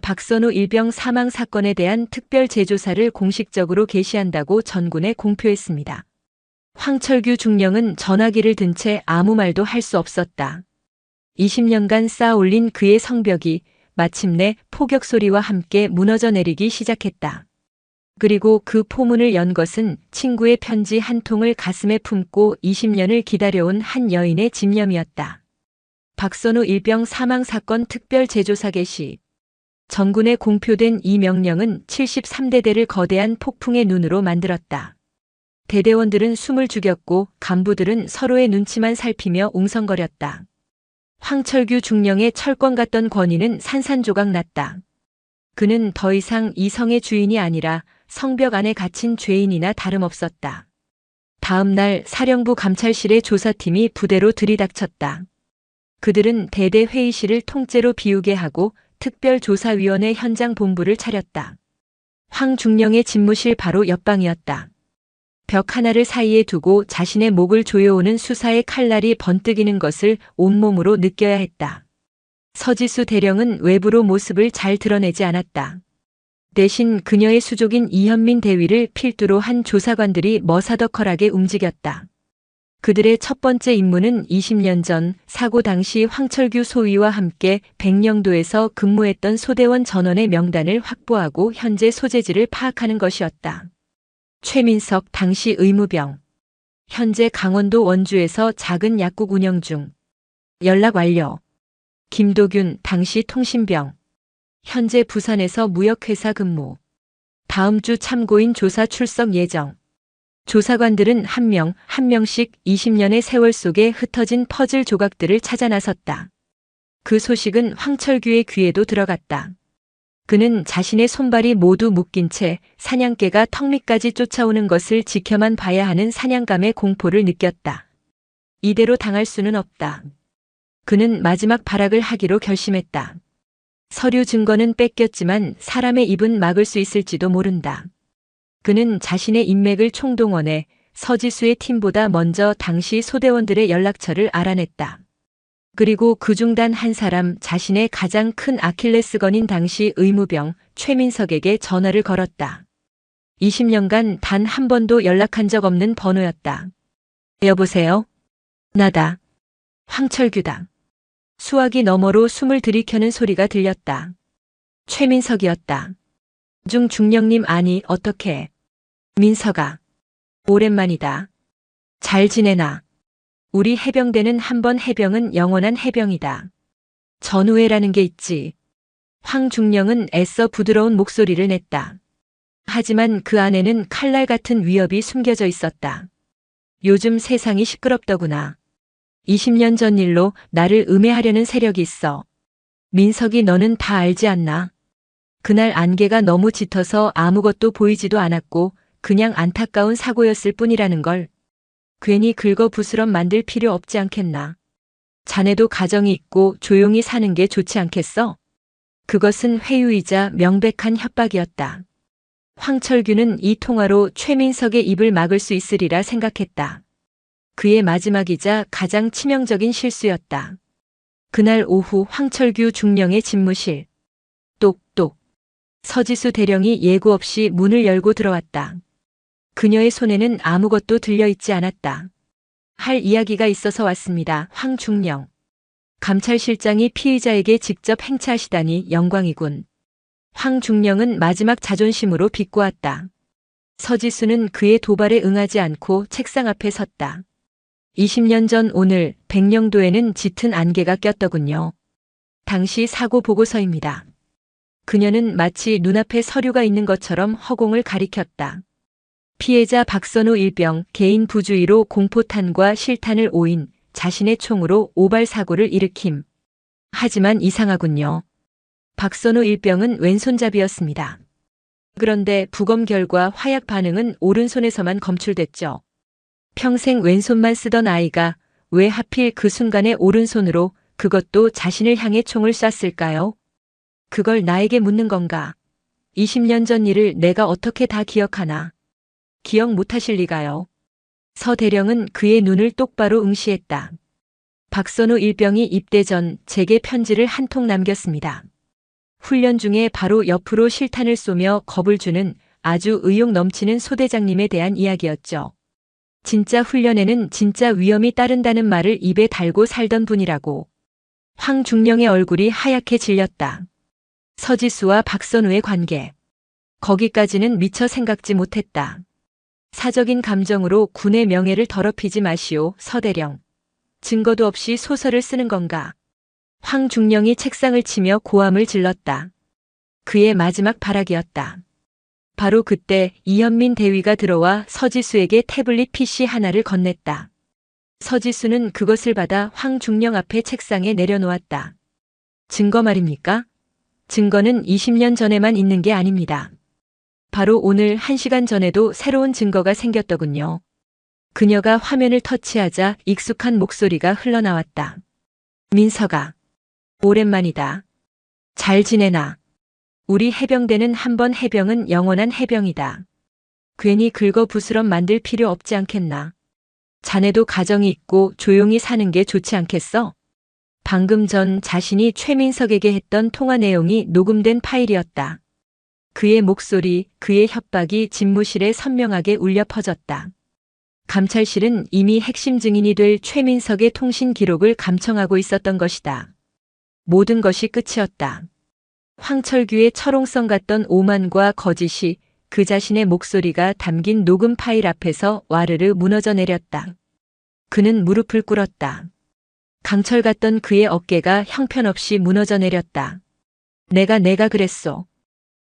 박선우 일병 사망 사건에 대한 특별 재조사를 공식적으로 개시한다고 전군에 공표했습니다. 황철규 중령은 전화기를 든 채 아무 말도 할 수 없었다. 20년간 쌓아올린 그의 성벽이 마침내 포격 소리와 함께 무너져 내리기 시작했다. 그리고 그 포문을 연 것은 친구의 편지 한 통을 가슴에 품고 20년을 기다려온 한 여인의 집념이었다. 박선우 일병 사망 사건 특별 제조사 개시. 전군에 공표된 이 명령은 73대대를 거대한 폭풍의 눈으로 만들었다. 대대원들은 숨을 죽였고 간부들은 서로의 눈치만 살피며 웅성거렸다. 황철규 중령의 철권 같던 권위는 산산조각 났다. 그는 더 이상 이 성의 주인이 아니라 성벽 안에 갇힌 죄인이나 다름없었다. 다음 날 사령부 감찰실의 조사팀이 부대로 들이닥쳤다. 그들은 대대 회의실을 통째로 비우게 하고 특별조사위원회 현장 본부를 차렸다. 황 중령의 집무실 바로 옆방이었다. 벽 하나를 사이에 두고 자신의 목을 조여오는 수사의 칼날이 번뜩이는 것을 온몸으로 느껴야 했다. 서지수 대령은 외부로 모습을 잘 드러내지 않았다. 대신 그녀의 수족인 이현민 대위를 필두로 한 조사관들이 머사더컬하게 움직였다. 그들의 첫 번째 임무는 20년 전 사고 당시 황철규 소위와 함께 백령도에서 근무했던 소대원 전원의 명단을 확보하고 현재 소재지를 파악하는 것이었다. 최민석 당시 의무병. 현재 강원도 원주에서 작은 약국 운영 중. 연락 완료. 김도균 당시 통신병. 현재 부산에서 무역회사 근무. 다음 주 참고인 조사 출석 예정. 조사관들은 한 명씩 20년의 세월 속에 흩어진 퍼즐 조각들을 찾아 나섰다. 그 소식은 황철규의 귀에도 들어갔다. 그는 자신의 손발이 모두 묶인 채 사냥개가 턱 밑까지 쫓아오는 것을 지켜만 봐야 하는 사냥감의 공포를 느꼈다. 이대로 당할 수는 없다. 그는 마지막 발악을 하기로 결심했다. 서류 증거는 뺏겼지만 사람의 입은 막을 수 있을지도 모른다. 그는 자신의 인맥을 총동원해 서지수의 팀보다 먼저 당시 소대원들의 연락처를 알아냈다. 그리고 그중 단 한 사람 자신의 가장 큰 아킬레스건인 당시 의무병 최민석에게 전화를 걸었다. 20년간 단 한 번도 연락한 적 없는 번호였다. 여보세요? 나다. 황철규다. 수화기 너머로 숨을 들이켜는 소리가 들렸다. 최민석이었다. 중령님 아니 어떻게? 민석아. 오랜만이다. 잘 지내나? 우리 해병대는 한 번 해병은 영원한 해병이다. 전우회라는 게 있지. 황중령은 애써 부드러운 목소리를 냈다. 하지만 그 안에는 칼날 같은 위협이 숨겨져 있었다. 요즘 세상이 시끄럽더구나. 20년 전 일로 나를 음해하려는 세력이 있어. 민석이 너는 다 알지 않나? 그날 안개가 너무 짙어서 아무것도 보이지도 않았고 그냥 안타까운 사고였을 뿐이라는 걸. 괜히 긁어부스럼 만들 필요 없지 않겠나. 자네도 가정이 있고 조용히 사는 게 좋지 않겠어? 그것은 회유이자 명백한 협박이었다. 황철규는 이 통화로 최민석의 입을 막을 수 있으리라 생각했다. 그의 마지막이자 가장 치명적인 실수였다. 그날 오후 황철규 중령의 집무실. 똑똑. 서지수 대령이 예고 없이 문을 열고 들어왔다. 그녀의 손에는 아무것도 들려있지 않았다. 할 이야기가 있어서 왔습니다. 황중령. 감찰실장이 피의자에게 직접 행차하시다니 영광이군. 황중령은 마지막 자존심으로 비꼬았다. 서지수는 그의 도발에 응하지 않고 책상 앞에 섰다. 20년 전 오늘 백령도에는 짙은 안개가 꼈더군요. 당시 사고 보고서입니다. 그녀는 마치 눈앞에 서류가 있는 것처럼 허공을 가리켰다. 피해자 박선우 일병 개인 부주의로 공포탄과 실탄을 오인 자신의 총으로 오발 사고를 일으킴. 하지만 이상하군요. 박선우 일병은 왼손잡이였습니다. 그런데 부검 결과 화약 반응은 오른손에서만 검출됐죠. 평생 왼손만 쓰던 아이가 왜 하필 그 순간에 오른손으로 그것도 자신을 향해 총을 쐈을까요? 그걸 나에게 묻는 건가? 20년 전 일을 내가 어떻게 다 기억하나? 기억 못하실 리가요. 서 대령은 그의 눈을 똑바로 응시했다. 박선우 일병이 입대 전 제게 편지를 한 통 남겼습니다. 훈련 중에 바로 옆으로 실탄을 쏘며 겁을 주는 아주 의욕 넘치는 소대장님에 대한 이야기였죠. 진짜 훈련에는 진짜 위험이 따른다는 말을 입에 달고 살던 분이라고. 황중령의 얼굴이 하얗게 질렸다. 서지수와 박선우의 관계. 거기까지는 미처 생각지 못했다. 사적인 감정으로 군의 명예를 더럽히지 마시오, 서대령. 증거도 없이 소설을 쓰는 건가? 황중령이 책상을 치며 고함을 질렀다. 그의 마지막 발악이었다. 바로 그때 이현민 대위가 들어와 서지수에게 태블릿 PC 하나를 건넸다. 서지수는 그것을 받아 황중령 앞에 책상에 내려놓았다. 증거 말입니까? 증거는 20년 전에만 있는 게 아닙니다. 바로 오늘 1시간 전에도 새로운 증거가 생겼더군요. 그녀가 화면을 터치하자 익숙한 목소리가 흘러나왔다. 민서가. 오랜만이다. 잘 지내나? 우리 해병대는 한 번 해병은 영원한 해병이다. 괜히 긁어부스럼 만들 필요 없지 않겠나? 자네도 가정이 있고 조용히 사는 게 좋지 않겠어? 방금 전 자신이 최민석에게 했던 통화 내용이 녹음된 파일이었다. 그의 목소리, 그의 협박이 집무실에 선명하게 울려 퍼졌다. 감찰실은 이미 핵심 증인이 될 최민석의 통신 기록을 감청하고 있었던 것이다. 모든 것이 끝이었다. 황철규의 철옹성 같던 오만과 거짓이 그 자신의 목소리가 담긴 녹음 파일 앞에서 와르르 무너져 내렸다. 그는 무릎을 꿇었다. 강철 같던 그의 어깨가 형편없이 무너져 내렸다. 내가 그랬소.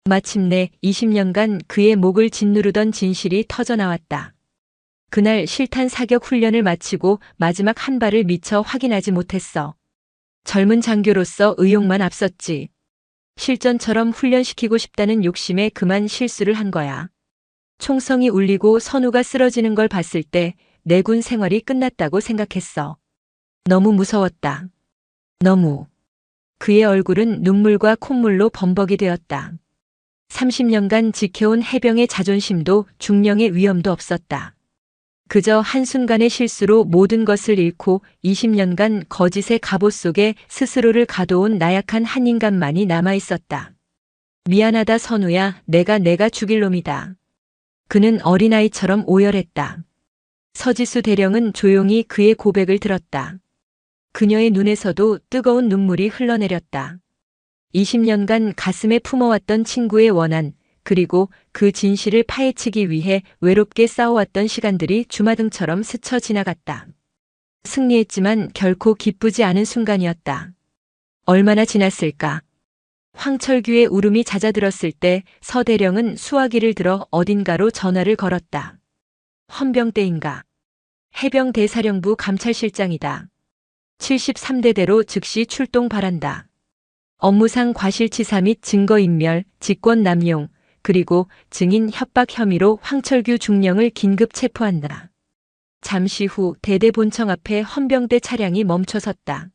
마침내 20년간 그의 목을 짓누르던 진실이 터져나왔다. 그날 실탄 사격 훈련을 마치고 마지막 한 발을 미처 확인하지 못했어. 젊은 장교로서 의욕만 앞섰지. 실전처럼 훈련시키고 싶다는 욕심에 그만 실수를 한 거야. 총성이 울리고 선우가 쓰러지는 걸 봤을 때 내 군 생활이 끝났다고 생각했어. 너무 무서웠다. 너무. 그의 얼굴은 눈물과 콧물로 범벅이 되었다. 30년간 지켜온 해병의 자존심도 중령의 위엄도 없었다. 그저 한순간의 실수로 모든 것을 잃고 20년간 거짓의 갑옷 속에 스스로를 가둬온 나약한 한 인간만이 남아있었다. 미안하다 선우야, 내가 죽일 놈이다. 그는 어린아이처럼 오열했다. 서지수 대령은 조용히 그의 고백을 들었다. 그녀의 눈에서도 뜨거운 눈물이 흘러내렸다. 20년간 가슴에 품어왔던 친구의 원한, 그리고 그 진실을 파헤치기 위해 외롭게 싸워왔던 시간들이 주마등처럼 스쳐 지나갔다. 승리했지만 결코 기쁘지 않은 순간이었다. 얼마나 지났을까? 황철규의 울음이 잦아들었을 때 서대령은 수화기를 들어 어딘가로 전화를 걸었다. 헌병대인가? 해병대사령부 감찰실장이다. 73대대로 즉시 출동 바란다. 업무상 과실치사 및 증거인멸, 직권남용, 그리고 증인 협박 혐의로 황철규 중령을 긴급 체포한다. 잠시 후 대대본청 앞에 헌병대 차량이 멈춰섰다.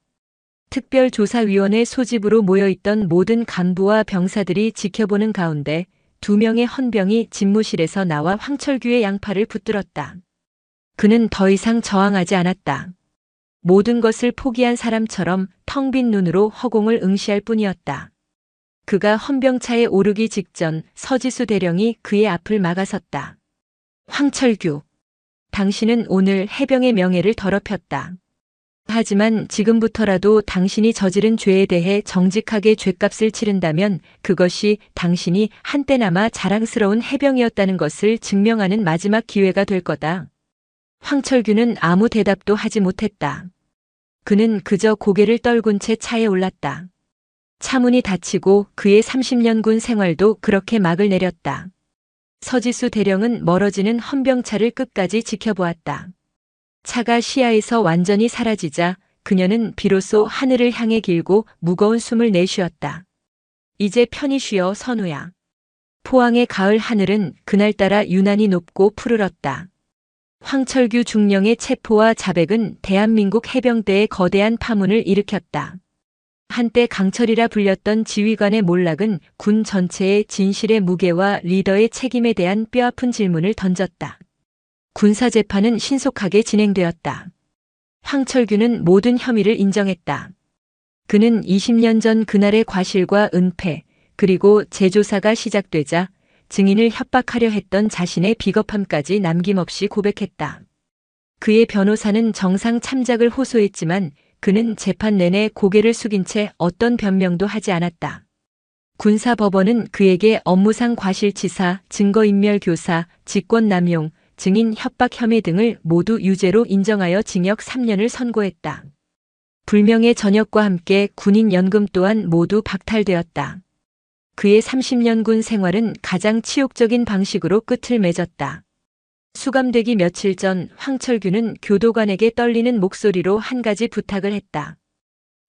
특별조사위원회 소집으로 모여있던 모든 간부와 병사들이 지켜보는 가운데 2명의 헌병이 집무실에서 나와 황철규의 양팔을 붙들었다. 그는 더 이상 저항하지 않았다. 모든 것을 포기한 사람처럼 텅 빈 눈으로 허공을 응시할 뿐이었다. 그가 헌병차에 오르기 직전 서지수 대령이 그의 앞을 막아섰다. 황철규, 당신은 오늘 해병의 명예를 더럽혔다. 하지만 지금부터라도 당신이 저지른 죄에 대해 정직하게 죗값을 치른다면 그것이 당신이 한때나마 자랑스러운 해병이었다는 것을 증명하는 마지막 기회가 될 거다. 황철규는 아무 대답도 하지 못했다. 그는 그저 고개를 떨군 채 차에 올랐다. 차문이 닫히고 그의 30년 군 생활도 그렇게 막을 내렸다. 서지수 대령은 멀어지는 헌병차를 끝까지 지켜보았다. 차가 시야에서 완전히 사라지자 그녀는 비로소 하늘을 향해 길고 무거운 숨을 내쉬었다. 이제 편히 쉬어 선우야. 포항의 가을 하늘은 그날따라 유난히 높고 푸르렀다. 황철규 중령의 체포와 자백은 대한민국 해병대의 거대한 파문을 일으켰다. 한때 강철이라 불렸던 지휘관의 몰락은 군 전체의 진실의 무게와 리더의 책임에 대한 뼈아픈 질문을 던졌다. 군사재판은 신속하게 진행되었다. 황철규는 모든 혐의를 인정했다. 그는 20년 전 그날의 과실과 은폐, 그리고 재조사가 시작되자 증인을 협박하려 했던 자신의 비겁함까지 남김없이 고백했다. 그의 변호사는 정상 참작을 호소했지만 그는 재판 내내 고개를 숙인 채 어떤 변명도 하지 않았다. 군사법원은 그에게 업무상 과실치사, 증거인멸교사, 직권남용, 증인 협박 혐의 등을 모두 유죄로 인정하여 징역 3년을 선고했다. 불명예 전역과 함께 군인 연금 또한 모두 박탈되었다. 그의 30년 군 생활은 가장 치욕적인 방식으로 끝을 맺었다. 수감되기 며칠 전 황철규는 교도관에게 떨리는 목소리로 한 가지 부탁을 했다.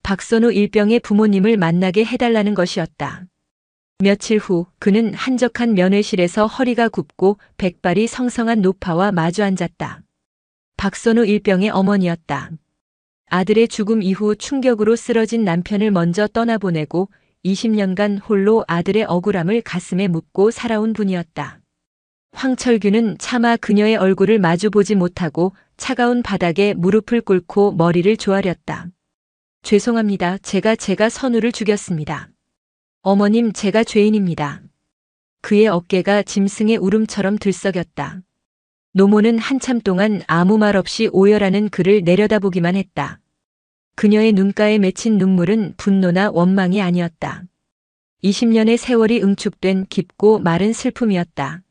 박선우 일병의 부모님을 만나게 해달라는 것이었다. 며칠 후 그는 한적한 면회실에서 허리가 굽고 백발이 성성한 노파와 마주 앉았다. 박선우 일병의 어머니였다. 아들의 죽음 이후 충격으로 쓰러진 남편을 먼저 떠나보내고 20년간 홀로 아들의 억울함을 가슴에 묻고 살아온 분이었다. 황철규는 차마 그녀의 얼굴을 마주보지 못하고 차가운 바닥에 무릎을 꿇고 머리를 조아렸다. 죄송합니다. 제가 선우를 죽였습니다. 어머님, 제가 죄인입니다. 그의 어깨가 짐승의 울음처럼 들썩였다. 노모는 한참 동안 아무 말 없이 오열하는 그를 내려다보기만 했다. 그녀의 눈가에 맺힌 눈물은 분노나 원망이 아니었다. 20년의 세월이 응축된 깊고 마른 슬픔이었다.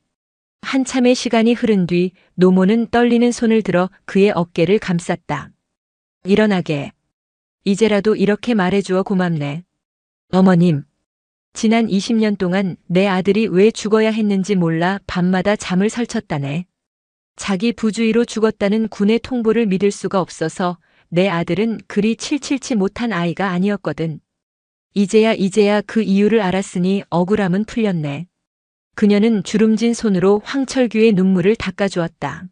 한참의 시간이 흐른 뒤 노모는 떨리는 손을 들어 그의 어깨를 감쌌다. 일어나게. 이제라도 이렇게 말해주어 고맙네. 어머님. 지난 20년 동안 내 아들이 왜 죽어야 했는지 몰라 밤마다 잠을 설쳤다네. 자기 부주의로 죽었다는 군의 통보를 믿을 수가 없어서 내 아들은 그리 칠칠치 못한 아이가 아니었거든. 이제야 그 이유를 알았으니 억울함은 풀렸네. 그녀는 주름진 손으로 황철규의 눈물을 닦아주었다.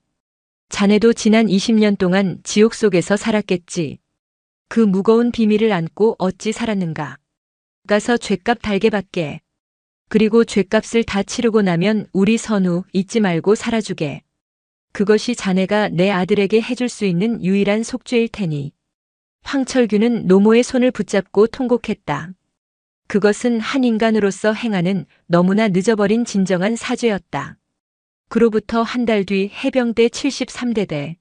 자네도 지난 20년 동안 지옥 속에서 살았겠지. 그 무거운 비밀을 안고 어찌 살았는가. 가서 죗값 달게 받게. 그리고 죗값을 다 치르고 나면 우리 선우 잊지 말고 살아주게. 그것이 자네가 내 아들에게 해줄 수 있는 유일한 속죄일 테니. 황철규는 노모의 손을 붙잡고 통곡했다. 그것은 한 인간으로서 행하는 너무나 늦어버린 진정한 사죄였다. 그로부터 한 달 뒤 해병대 73대대.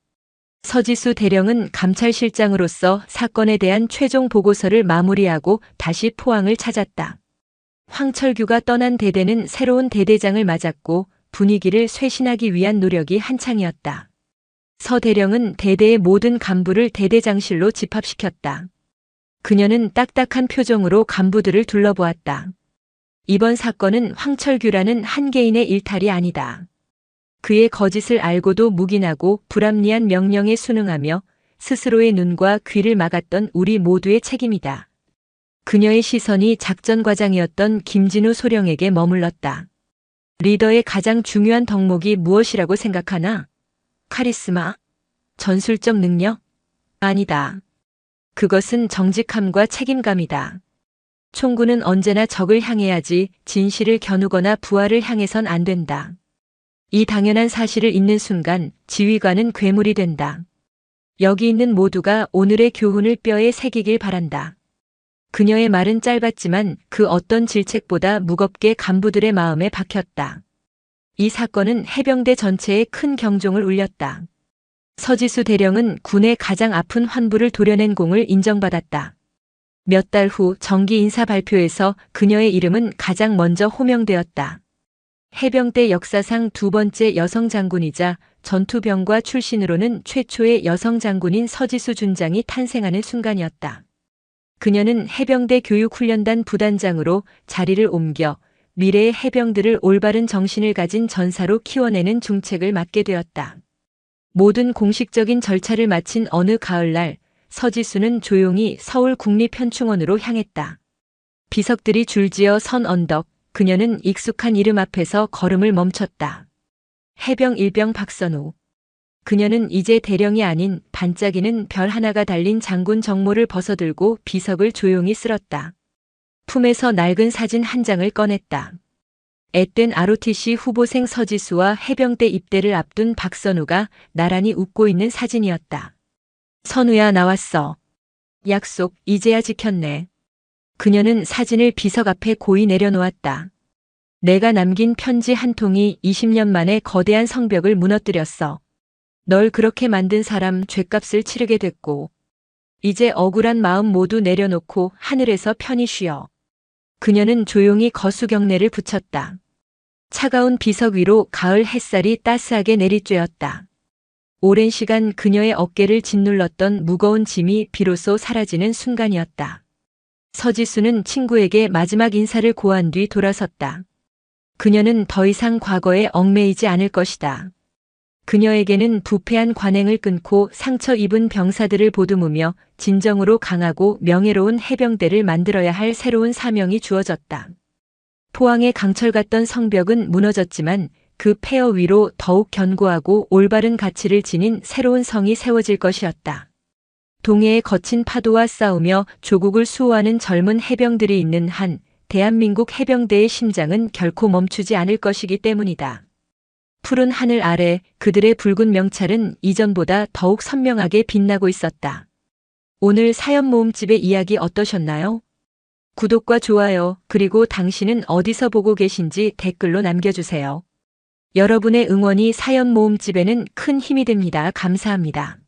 서지수 대령은 감찰실장으로서 사건에 대한 최종 보고서를 마무리하고 다시 포항을 찾았다. 황철규가 떠난 대대는 새로운 대대장을 맞았고 분위기를 쇄신하기 위한 노력이 한창이었다. 서 대령은 대대의 모든 간부를 대대장실로 집합시켰다. 그녀는 딱딱한 표정으로 간부들을 둘러보았다. 이번 사건은 황철규라는 한 개인의 일탈이 아니다. 그의 거짓을 알고도 묵인하고 불합리한 명령에 순응하며 스스로의 눈과 귀를 막았던 우리 모두의 책임이다. 그녀의 시선이 작전과장이었던 김진우 소령에게 머물렀다. 리더의 가장 중요한 덕목이 무엇이라고 생각하나? 카리스마? 전술적 능력? 아니다. 그것은 정직함과 책임감이다. 총구는 언제나 적을 향해야지 진실을 겨누거나 부하를 향해선 안 된다. 이 당연한 사실을 잊는 순간 지휘관은 괴물이 된다. 여기 있는 모두가 오늘의 교훈을 뼈에 새기길 바란다. 그녀의 말은 짧았지만 그 어떤 질책보다 무겁게 간부들의 마음에 박혔다. 이 사건은 해병대 전체에 큰 경종을 울렸다. 서지수 대령은 군의 가장 아픈 환부를 도려낸 공을 인정받았다. 몇 달 후 정기 인사 발표에서 그녀의 이름은 가장 먼저 호명되었다. 해병대 역사상 두 번째 여성 장군이자 전투병과 출신으로는 최초의 여성 장군인 서지수 준장이 탄생하는 순간이었다. 그녀는 해병대 교육훈련단 부단장으로 자리를 옮겨 미래의 해병들을 올바른 정신을 가진 전사로 키워내는 중책을 맡게 되었다. 모든 공식적인 절차를 마친 어느 가을날 서지수는 조용히 서울 국립현충원으로 향했다. 비석들이 줄지어 선 언덕, 그녀는 익숙한 이름 앞에서 걸음을 멈췄다. 해병 일병 박선우. 그녀는 이제 대령이 아닌 반짝이는 별 하나가 달린 장군 정모를 벗어들고 비석을 조용히 쓸었다. 품에서 낡은 사진 한 장을 꺼냈다. 앳된 ROTC 후보생 서지수와 해병대 입대를 앞둔 박선우가 나란히 웃고 있는 사진이었다. 선우야, 나왔어. 약속 이제야 지켰네. 그녀는 사진을 비석 앞에 고이 내려놓았다. 내가 남긴 편지 한 통이 20년 만에 거대한 성벽을 무너뜨렸어. 널 그렇게 만든 사람 죗값을 치르게 됐고, 이제 억울한 마음 모두 내려놓고 하늘에서 편히 쉬어. 그녀는 조용히 거수경례를 붙였다. 차가운 비석 위로 가을 햇살이 따스하게 내리쬐었다. 오랜 시간 그녀의 어깨를 짓눌렀던 무거운 짐이 비로소 사라지는 순간이었다. 서지수는 친구에게 마지막 인사를 고한 뒤 돌아섰다. 그녀는 더 이상 과거에 얽매이지 않을 것이다. 그녀에게는 부패한 관행을 끊고 상처 입은 병사들을 보듬으며 진정으로 강하고 명예로운 해병대를 만들어야 할 새로운 사명이 주어졌다. 포항의 강철 같던 성벽은 무너졌지만 그 폐허 위로 더욱 견고하고 올바른 가치를 지닌 새로운 성이 세워질 것이었다. 동해의 거친 파도와 싸우며 조국을 수호하는 젊은 해병들이 있는 한 대한민국 해병대의 심장은 결코 멈추지 않을 것이기 때문이다. 푸른 하늘 아래 그들의 붉은 명찰은 이전보다 더욱 선명하게 빛나고 있었다. 오늘 사연 모음집의 이야기 어떠셨나요? 구독과 좋아요, 그리고 당신은 어디서 보고 계신지 댓글로 남겨주세요. 여러분의 응원이 사연 모음집에는 큰 힘이 됩니다. 감사합니다.